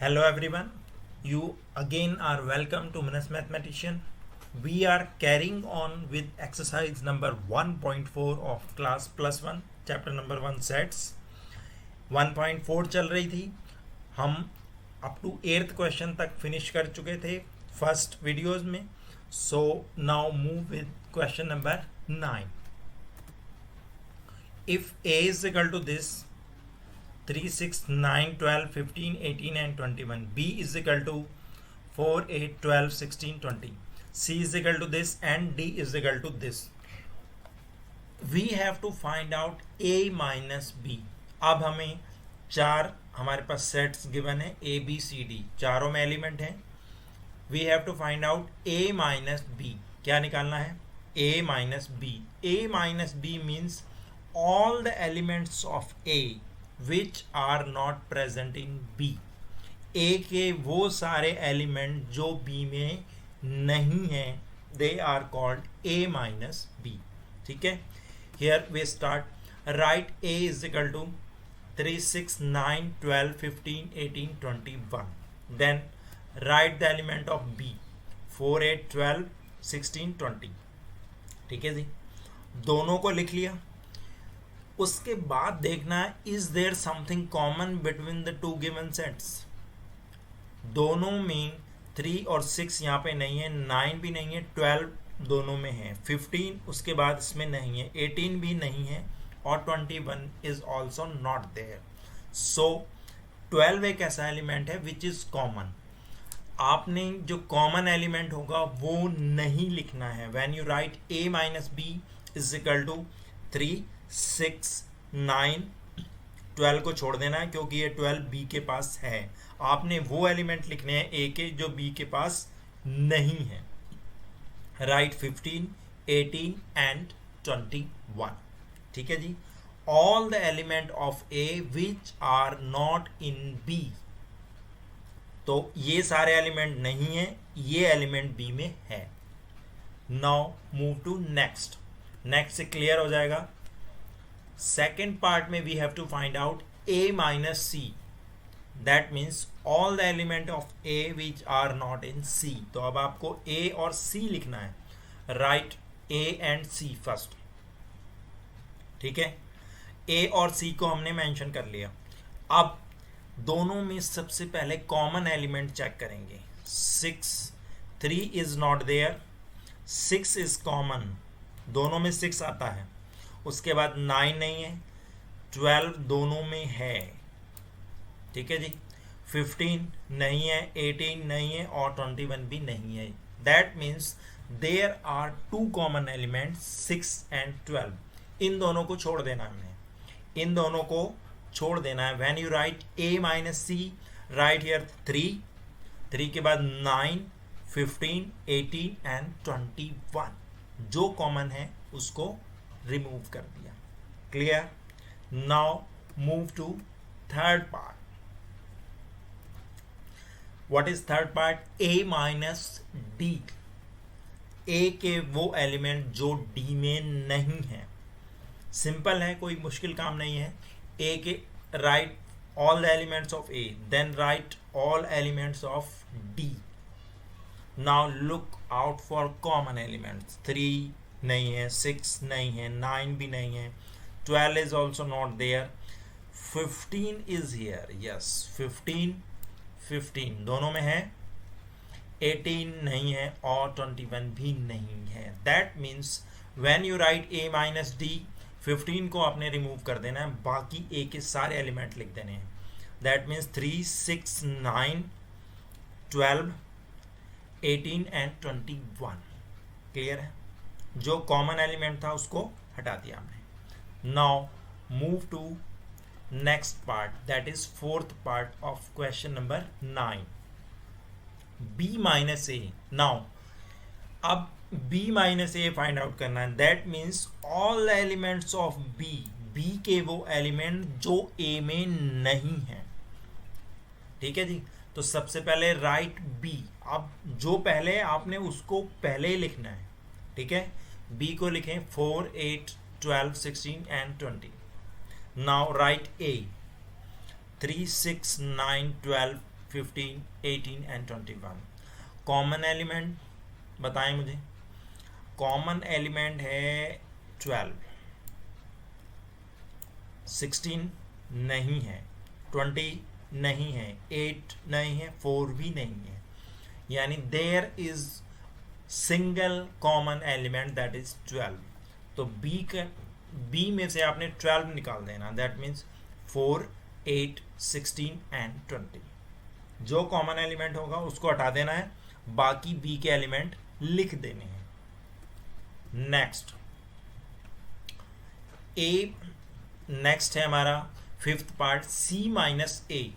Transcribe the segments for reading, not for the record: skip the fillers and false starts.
Hello everyone, you again are welcome to Minus Mathematician. We are carrying on with exercise number 1.4 of class plus 1, chapter number 1 sets. 1.4 चल रही थी, हम up to 8th question तक finish कर चुके थे first videos में. So now move with question number 9. If A is equal to this 3, 6, 9, 12, 15, 18 and 21. B is equal to 4, 8, 12, 16, 20. C is equal to this and D is equal to this. We have to find out A minus B. अब हमें चार हमारे पास sets given है A B C D, चारों में element हैं. We have to find out A minus B. क्या निकालना है? A minus B. A minus B means all the elements of A which are not present in B. A के वो सारे element जो B में नहीं हैं, they are called A minus B. ठीक है. Here we start. Write A is equal to 3, 6, 9, 12, 15, 18, 21. Then write the element of B. 4, 8, 12, 16, 20. ठीक है जी, दोनों को लिख लिया. उसके बाद देखना है is there something common between the two given sets. दोनों में 3 और 6 यहाँ पे नहीं है, 9 भी नहीं है, 12 दोनों में है, 15 उसके बाद इसमें नहीं है, 18 भी नहीं है और 21 इज ऑल्सो नॉट देयर. सो 12 एक ऐसा एलिमेंट है विच इज कॉमन. आपने जो कॉमन एलिमेंट होगा वो नहीं लिखना है. When you write A minus B is equal to 3, 6, 9, 12 को छोड़ देना है क्योंकि ये 12 बी के पास है. आपने वो एलिमेंट लिखने हैं ए के जो बी के पास नहीं है. Right 15, 18 and 21. ठीक है जी. All the element of A which are not in B. तो ये सारे एलिमेंट नहीं है, ये एलिमेंट बी में है. Now move to next. Next से क्लियर हो जाएगा. सेकेंड पार्ट में we have to find out A minus C. That means all the element of A which are not in C. तो अब आपको A और C लिखना है. Right A and C first. ठीक है. A और C को हमने मेंशन कर लिया. अब दोनों में सबसे पहले कॉमन एलिमेंट चेक करेंगे. 6, 3 is not there, 6 is common, दोनों में 6 आता है. उसके बाद 9 नहीं है, 12 दोनों में है. ठीक है जी. 15 नहीं है, 18 नहीं है और 21 भी नहीं है. That means there are two common elements 6 and 12. इन दोनों को छोड़ देना है हमें, इन दोनों को छोड़ देना है. When you write A minus C, right here 3 के बाद 9, 15, 18 एंड 21. जो कॉमन है उसको रिमूव कर दिया. Clear. Now move to third part. What is third part? A minus D. A के वो एलिमेंट जो D में नहीं है. सिंपल है, कोई मुश्किल काम नहीं है. A के right all the elements of A, then write all elements of D. Now look out for common elements. 3 नहीं है, 6 नहीं है, 9 भी नहीं है, 12 is also not there, 15 is here. Yes 15 दोनों में है, 18 नहीं है और 21 भी नहीं है. That means when you write A minus D, 15 को आपने रिमूव कर देना है, बाकी A के सारे एलिमेंट लिख देने हैं. That means 3, 6, 9, 12, 18 and 21. क्लियर है. जो कॉमन एलिमेंट था उसको हटा दिया हमने. Now move to next part, that is fourth part of question number 9. B minus A. Now अब B minus A find out करना है. That means all the elements of B के वो एलिमेंट जो A में नहीं है. ठीक है जी. तो सबसे पहले राइट B. अब जो पहले आपने उसको पहले ही लिखना है. ठीक है. B को लिखें 4, 8, 12, 16 and 20. Now write A. 3, 6, 9, 12, 15, 18 and 21। Common element बताएं मुझे। कॉमन एलिमेंट है 12, 16 नहीं है, 20 नहीं है, 8 नहीं है, 4 भी नहीं है, यानी there is single common element that is 12। तो बी में से आपने 12 निकाल देना, दैट मीन्स 4, 8, 16 एंड 20। जो कॉमन एलिमेंट होगा उसको हटा देना है, बाकी बी के एलिमेंट लिख देने हैं। नेक्स्ट ए, नेक्स्ट है हमारा fifth part, C minus A.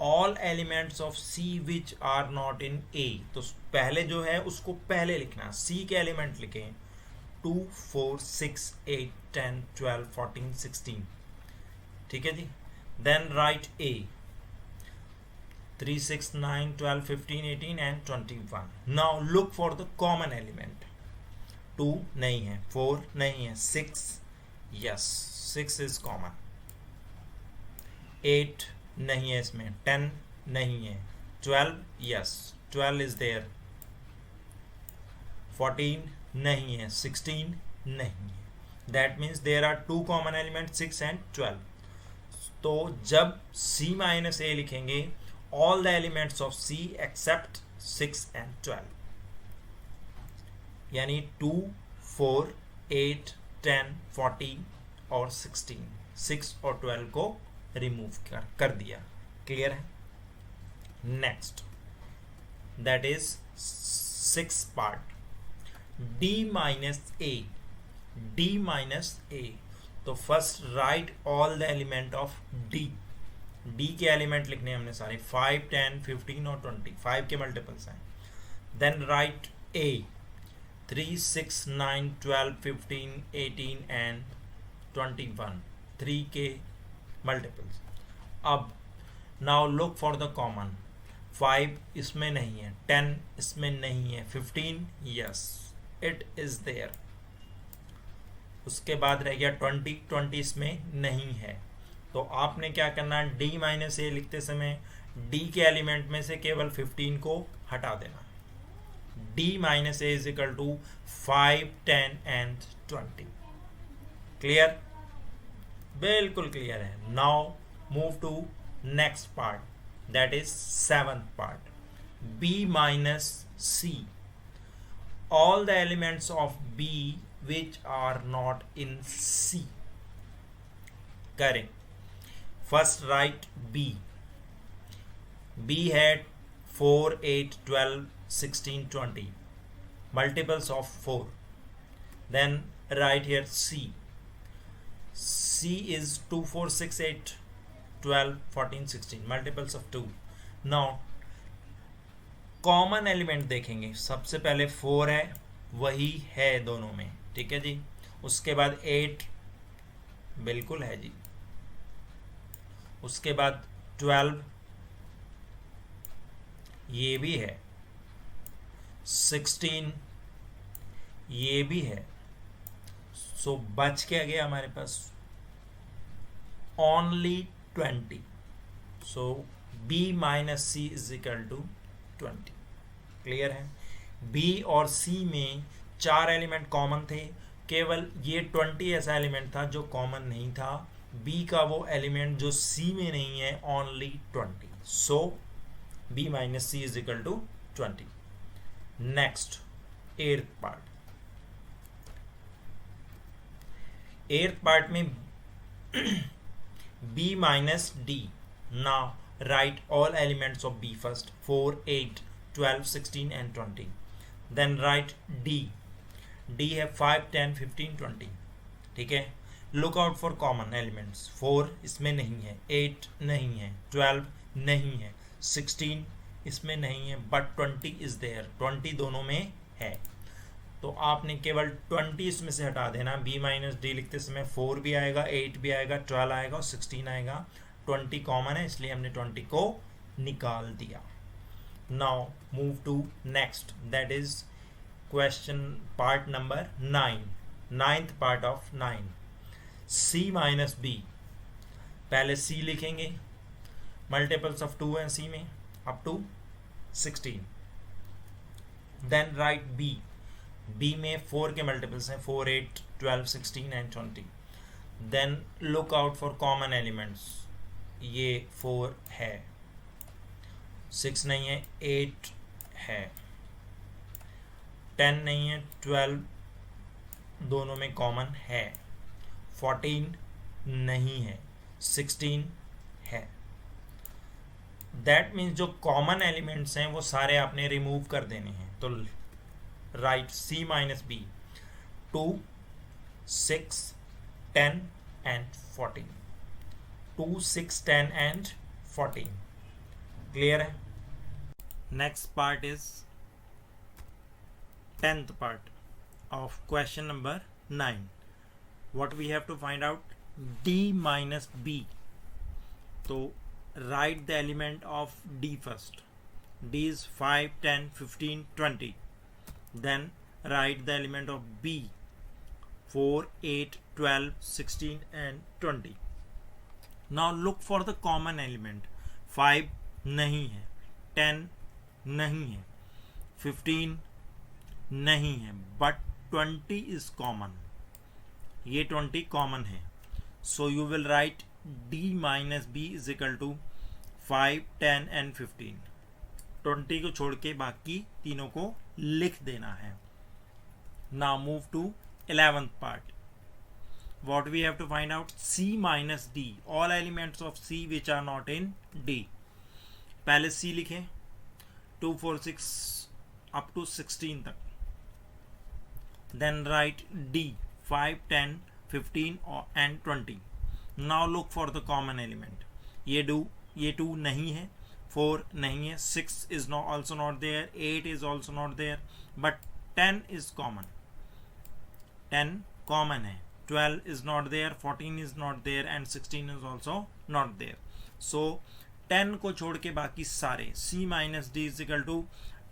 All elements of C which are not in A. तो पहले जो है उसको पहले लिखना, सी के एलिमेंट लिखें 2, 4, 6, 8, 10, 12, 14, 16। ठीक है जी। Then right A 3, 6, 9, 12, 15, 18 and 21। Now look for the common element. 2 नहीं है, 4 नहीं है, 6 यस 6 इज कॉमन, 8 नहीं है इसमें, 10 नहीं है, 12 यस 12 इज देयर, 14 नहीं है, 16 नहीं है। That means there are 2 common element 6 and 12। तो जब c माइनस ए लिखेंगे, all the elements of c except 6 and 12, यानी 2, 4, 8, 10, 14 और 16, 6 और 12 को रिमूव कर दिया। क्लियर है। Next that is 6 part, d minus A. d minus A, तो first right all the element of d। d के एलिमेंट लिखने हमने सारे 5, 10, 15 और 20, 5 के मल्टीपल्स हैं। देन राइट a 3, 6, 9, 12, 15, 18 एंड 21, 3 के मल्टीपल्स। अब now look for the common. 5 इसमें नहीं है, 10 इसमें नहीं है, 15 यस इट इज देयर। उसके बाद रह गया 20, 20 इसमें नहीं है। तो आपने क्या करना है, d माइनस ए लिखते समय d के एलिमेंट में से केवल 15 को हटा देना। d minus A is equal to 5, 10 and 20। Clear, बिल्कुल क्लियर है। Now move to next part, that is 7th part, b minus c। All the elements of b which are not in c। करें, first right b। b है 4, 8, 12, 16, 20, multiples of 4. Then write here c. c is 2, 4, 6, 8, 12, 14, 16, multiples of 2. Now common element देखेंगे, सबसे पहले 4 है, वही है दोनों में, ठीक है जी। उसके बाद 8 बिल्कुल है जी, उसके बाद 12 ये भी है, 16 ये भी है। सो बच के गया हमारे पास only 20। So b minus C is equal to 20। Clear है। b और c में 4 एलिमेंट कॉमन थे, केवल ये 20 ऐसा एलिमेंट था जो कॉमन नहीं था। b का वो एलिमेंट जो c में नहीं है only 20। So b minus C is equal to 20। Next 8th part. 8th part में b minus d. Now write all elements of b first, 4, 8, 12, 16 and 20. Then write d. d है 5, 10, 15, 20. ठीक है। Look out for common elements. 4 इसमें नहीं है, 8 नहीं है, 12 नहीं है, 16 इसमें नहीं है, but 20 is there. 20 दोनों में है। तो आपने केवल 20 इसमें से हटा देना। b माइनस डी लिखते समय 4 भी आएगा, 8 भी आएगा, 12 आएगा और 16 आएगा। 20 कॉमन है इसलिए हमने 20 को निकाल दिया। Now move to next, that is question part number 9, 9th part of 9। c minus B, पहले c लिखेंगे, मल्टीपल्स ऑफ 2 हैं सी में up to 16. Then write B में 4 के मल्टीपल्स हैं 4, 8, 12, 16 and 20. Then look out for common elements. ये 4 है, 6 नहीं है, 8 है, 10 नहीं है, 12 दोनों में कॉमन है, 14 नहीं है, 16 है. दैट मीन्स जो कॉमन एलिमेंट्स हैं वो सारे आपने रिमूव कर देने हैं. तो right C minus B 2, 6, 10 and 14. 2, 6, 10 and 14. Clear है. Next part is 10th part of question number 9. What we have to find out? D minus B. So write the element of D first. D is 5, 10, 15, 20. Then write the element of B 4, 8, 12, 16 and 20. Now look for the common element. 5 नहीं है, 10 नहीं है, 15 नहीं है, but 20 is common. ये 20 common है. So you will write D minus B is equal to 5, 10 and 15. 20 को छोड़ के बाकी तीनों को लिख देना है. Now move to 11th part. What we have to find out? C minus D. All elements of C which are not in D. पहले C लिखें 2, 4, 6 अप टू 16 तक. Then write D 5, 10, 15 and 20. Now look for the common element. ये 2 नहीं है, 4 नहीं है, 6 is also not there, 8 is also not there, but 10 is common. 10 common है, 12 is not there, 14 is not there and 16 is also not there. So 10 को छोड़ के बाकी सारे C minus D is equal to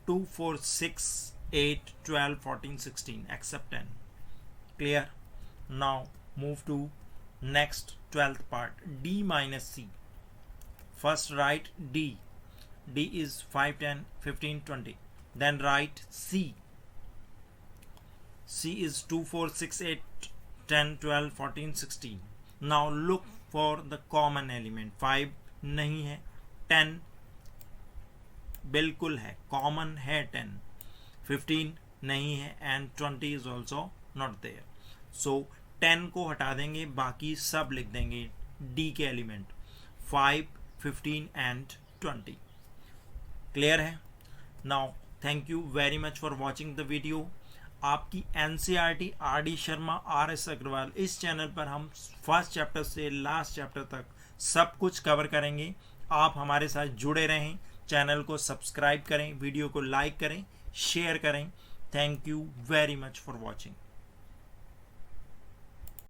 2, 4, 6, 8, 12, 14, 16 except 10. Clear? Now move to next 12th part. D minus C. First write D. D is 5, 10, 15, 20. Then write C. C is 2, 4, 6, 8, 10, 12, 14, 16. Now look for the common element. 5 नहीं है, 10 बिल्कुल है, common है 10, 15 नहीं है and 20 is also not there. So 10 को हटा देंगे, बाकी सब लिख देंगे D के एलिमेंट 5, 15 एंड 20. क्लियर है. Now thank you very much for watching the video. आपकी NCERT RD Sharma RS Agarwal इस चैनल पर हम फर्स्ट चैप्टर से लास्ट चैप्टर तक सब कुछ कवर करेंगे. आप हमारे साथ जुड़े रहें, चैनल को सब्सक्राइब करें, वीडियो को लाइक करें, शेयर करें. Thank you very much for watching.